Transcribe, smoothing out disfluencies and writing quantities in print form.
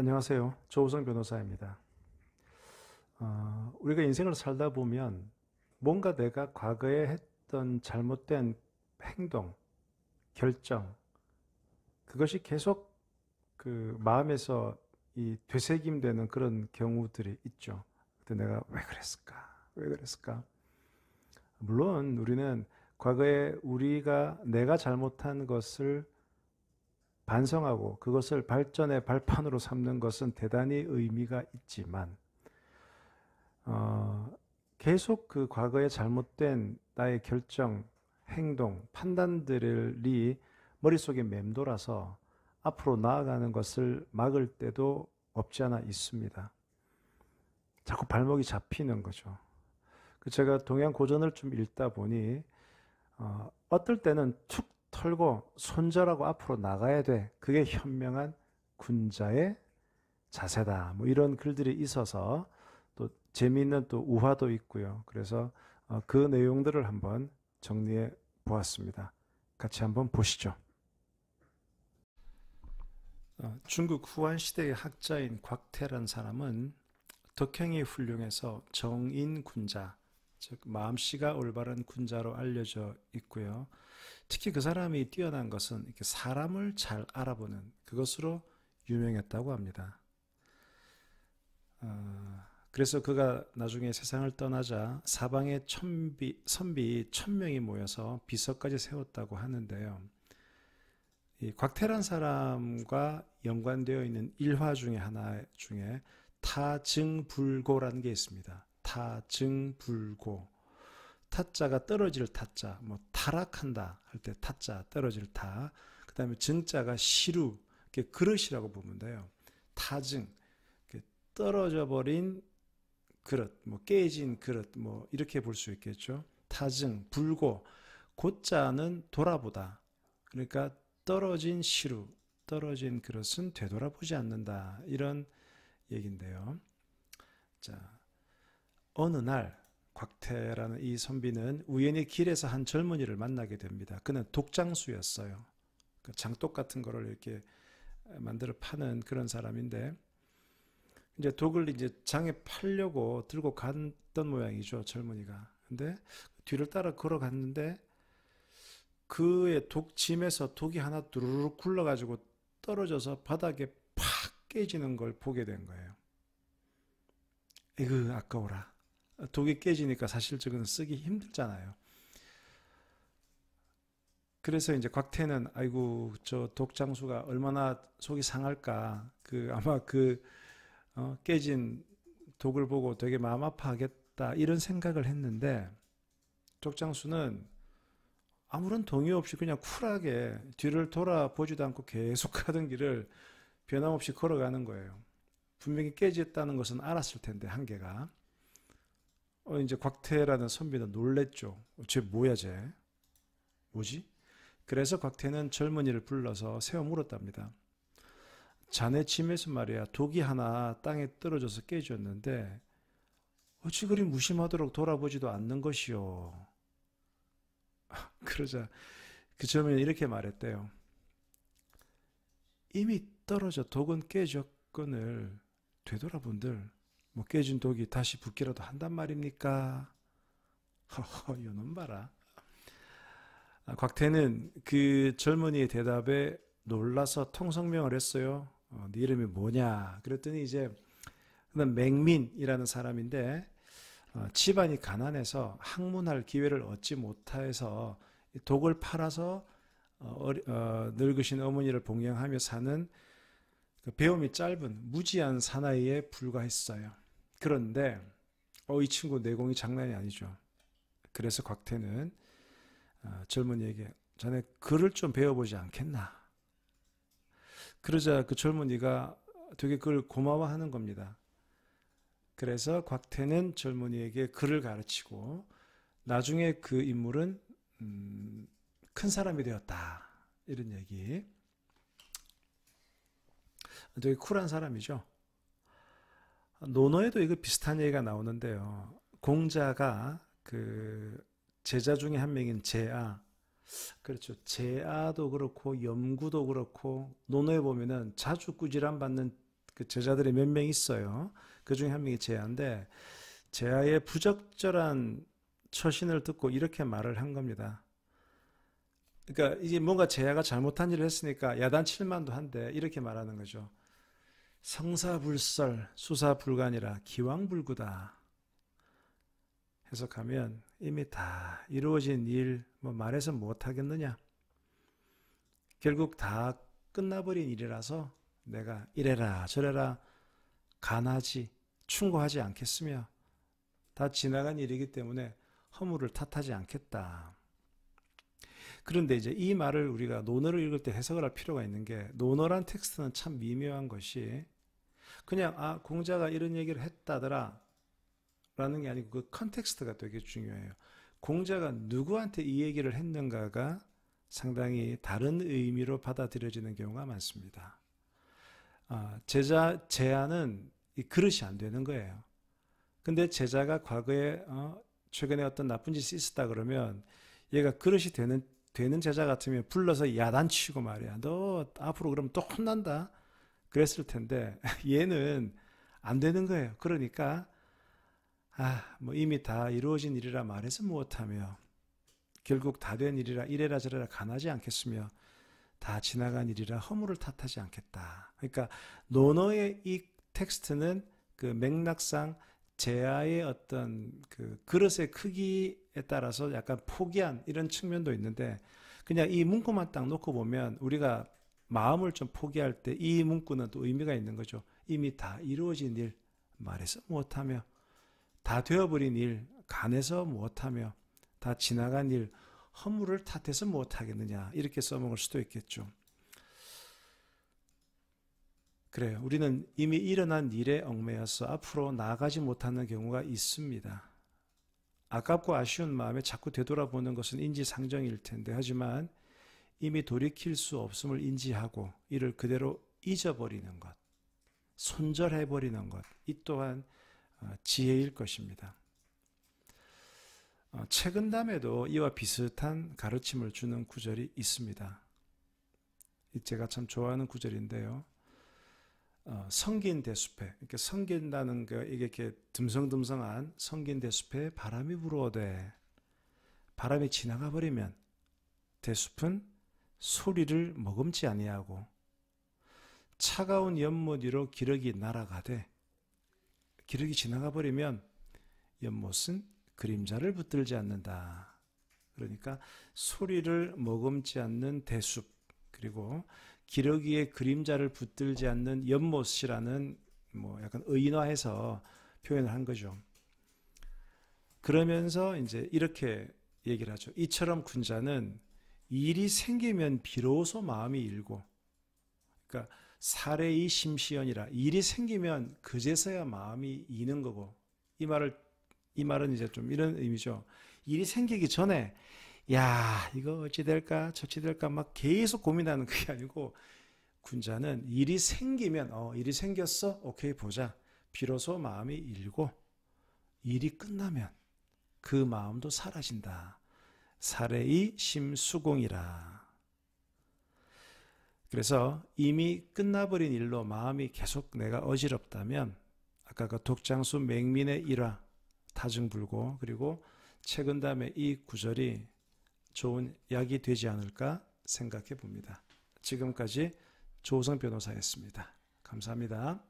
안녕하세요. 조우성 변호사입니다. 우리가 인생을 살다 보면 뭔가 내가 과거에 했던 잘못된 행동, 결정, 그것이 계속 그 마음에서 이 되새김되는 그런 경우들이 있죠. 그때 내가 왜 그랬을까? 왜 그랬을까? 물론 우리는 과거에 내가 잘못한 것을 반성하고 그것을 발전의 발판으로 삼는 것은 대단히 의미가 있지만 어, 계속 그 과거에 잘못된 나의 결정, 행동, 판단들이 머릿속에 맴돌아서 앞으로 나아가는 것을 막을 때도 없지 않아 있습니다. 자꾸 발목이 잡히는 거죠. 제가 동양 고전을 좀 읽다 보니 어떨 때는 툭 털고 손절하고 앞으로 나가야 돼. 그게 현명한 군자의 자세다. 뭐 이런 글들이 있어서 또 재미있는 또 우화도 있고요. 그래서 그 내용들을 한번 정리해 보았습니다. 같이 한번 보시죠. 중국 후한 시대의 학자인 곽태란 사람은 덕행이 훌륭해서 정인군자, 즉 마음씨가 올바른 군자로 알려져 있고요. 특히 그 사람이 뛰어난 것은 이렇게 사람을 잘 알아보는 그것으로 유명했다고 합니다. 그래서 그가 나중에 세상을 떠나자 사방에 선비 1000명이 모여서 비서까지 세웠다고 하는데요. 이 곽태란 사람과 연관되어 있는 일화 중에 하나 중에 타증불고라는 게 있습니다. 타증불고. 타자가 떨어질 타자, 뭐 타락한다 할 때 타자, 떨어질 타. 그 다음에 증자가 시루, 그릇이라고 보면 돼요. 타증, 떨어져 버린 그릇, 뭐 깨진 그릇, 뭐 이렇게 볼 수 있겠죠. 타증, 불고, 고자는 돌아보다. 그러니까 떨어진 시루, 떨어진 그릇은 되돌아보지 않는다. 이런 얘기인데요. 자, 어느 날 곽태라는 이 선비는 우연히 길에서 한 젊은이를 만나게 됩니다. 그는 독장수였어요. 그 장독 같은 거를 이렇게 만들어 파는 그런 사람인데 이제 독을 이제 장에 팔려고 들고 갔던 모양이죠, 젊은이가. 근데 뒤를 따라 걸어갔는데 그의 독짐에서 독이 하나 두루룩 굴러가지고 떨어져서 바닥에 팍 깨지는 걸 보게 된 거예요. 에그, 아까워라. 독이 깨지니까 사실 저건 쓰기 힘들잖아요. 그래서 이제 곽태는 아이고 저 독장수가 얼마나 속이 상할까. 아마 깨진 독을 보고 되게 마음 아파하겠다 이런 생각을 했는데 독장수는 아무런 동의 없이 그냥 쿨하게 뒤를 돌아보지도 않고 계속 가던 길을 변함없이 걸어가는 거예요. 분명히 깨졌다는 것은 알았을 텐데 한계가. 이제 곽태라는 선비는 놀랬죠. 쟤 뭐야 쟤? 뭐지? 그래서 곽태는 젊은이를 불러서 세워 물었답니다. 자네 짐에서 말이야 독이 하나 땅에 떨어져서 깨졌는데 어찌 그리 무심하도록 돌아보지도 않는 것이요. 그러자 그 젊은이 이렇게 말했대요. 이미 떨어져 독은 깨졌건을 되돌아본들 뭐 깨진 독이 다시 붙기라도 한단 말입니까? 허허 요놈 봐라. 곽태는 그 젊은이의 대답에 놀라서 통성명을 했어요. 네 이름이 뭐냐? 그랬더니 이제 그는 맹민이라는 사람인데 집안이 가난해서 학문할 기회를 얻지 못해서 독을 팔아서 늙으신 어머니를 봉양하며 사는 그 배움이 짧은 무지한 사나이에 불과했어요. 그런데 이 친구 내공이 장난이 아니죠. 그래서 곽태는 젊은이에게 자네 글을 좀 배워보지 않겠나? 그러자 그 젊은이가 되게 그걸 고마워하는 겁니다. 그래서 곽태는 젊은이에게 글을 가르치고 나중에 그 인물은 큰 사람이 되었다. 이런 얘기. 되게 쿨한 사람이죠. 논어에도 이거 비슷한 얘기가 나오는데요. 공자가 그 제자 중에 한 명인 제아, 그렇죠. 제아도 그렇고 염구도 그렇고 논어에 보면은 자주 꾸지람 받는 그 저자들이 몇 명 있어요. 그 중에 한 명이 제야인데 제야의 부적절한 처신을 듣고 이렇게 말을 한 겁니다. 그러니까 이게 뭔가 제야가 잘못한 일을 했으니까 야단칠만도 한데 이렇게 말하는 거죠. 성사불설 수사불관이라 기왕불구다. 해석하면 이미 다 이루어진 일 뭐 말해서 못하겠느냐. 결국 다 끝나버린 일이라서 내가 이래라 저래라 간하지 충고하지 않겠으며 다 지나간 일이기 때문에 허물을 탓하지 않겠다. 그런데 이제 이 말을 우리가 논어를 읽을 때 해석을 할 필요가 있는 게 논어란 텍스트는 참 미묘한 것이 그냥 공자가 이런 얘기를 했다더라 라는 게 아니고 그 컨텍스트가 되게 중요해요. 공자가 누구한테 이 얘기를 했는가가 상당히 다른 의미로 받아들여지는 경우가 많습니다. 제자는 이 그릇이 안 되는 거예요. 근데 제자가 과거에 최근에 어떤 나쁜 짓이 있었다 그러면 얘가 그릇이 되는 제자 같으면 불러서 야단치고 말이야. 너 앞으로 그러면 또 혼난다. 그랬을 텐데 얘는 안 되는 거예요. 그러니까 뭐 이미 다 이루어진 일이라 말해서 무엇하며 결국 다 된 일이라 이래라 저래라 간하지 않겠으며 다 지나간 일이라 허물을 탓하지 않겠다. 그러니까 논어의 이 텍스트는 그 맥락상 제아의 어떤 그 그릇의 크기에 따라서 약간 포기한 이런 측면도 있는데 그냥 이 문구만 딱 놓고 보면 우리가 마음을 좀 포기할 때 이 문구는 또 의미가 있는 거죠. 이미 다 이루어진 일 말해서 못하며 다 되어버린 일 간해서 못하며 다 지나간 일 허물을 탓해서 못하겠느냐 이렇게 써먹을 수도 있겠죠. 그래요. 우리는 이미 일어난 일에 얽매여서 앞으로 나아가지 못하는 경우가 있습니다. 아깝고 아쉬운 마음에 자꾸 되돌아보는 것은 인지상정일 텐데 하지만 이미 돌이킬 수 없음을 인지하고 이를 그대로 잊어버리는 것, 손절해버리는 것, 이 또한 지혜일 것입니다. 책은담에도 이와 비슷한 가르침을 주는 구절이 있습니다. 제가 참 좋아하는 구절인데요. 성긴대숲에 이렇게 성긴다는 거 이게 이렇게 듬성듬성한 성긴대숲에 바람이 불어오되 바람이 지나가 버리면 대숲은 소리를 머금지 아니하고 차가운 연못 위로 기러기 날아가되 기러기 지나가 버리면 연못은 그림자를 붙들지 않는다. 그러니까 소리를 머금지 않는 대숲 그리고 기러기의 그림자를 붙들지 않는 연못이라는 뭐 약간 의인화해서 표현을 한 거죠. 그러면서 이제 이렇게 얘기를 하죠. 이처럼 군자는 일이 생기면 비로소 마음이 일고, 그러니까 사례이 심시연이라 일이 생기면 그제서야 마음이 이는 거고, 이 말은 이제 좀 이런 의미죠. 일이 생기기 전에 야 이거 어찌 될까 저찌 될까 막 계속 고민하는 그게 아니고 군자는 일이 생기면 일이 생겼어 오케이 보자 비로소 마음이 일고 일이 끝나면 그 마음도 사라진다. 사례이 심수공이라. 그래서 이미 끝나버린 일로 마음이 계속 내가 어지럽다면 아까 그 독장수 맹민의 일화 타증불고 그리고 책은담의 이 구절이 좋은 약이 되지 않을까 생각해 봅니다. 지금까지 조우성 변호사였습니다. 감사합니다.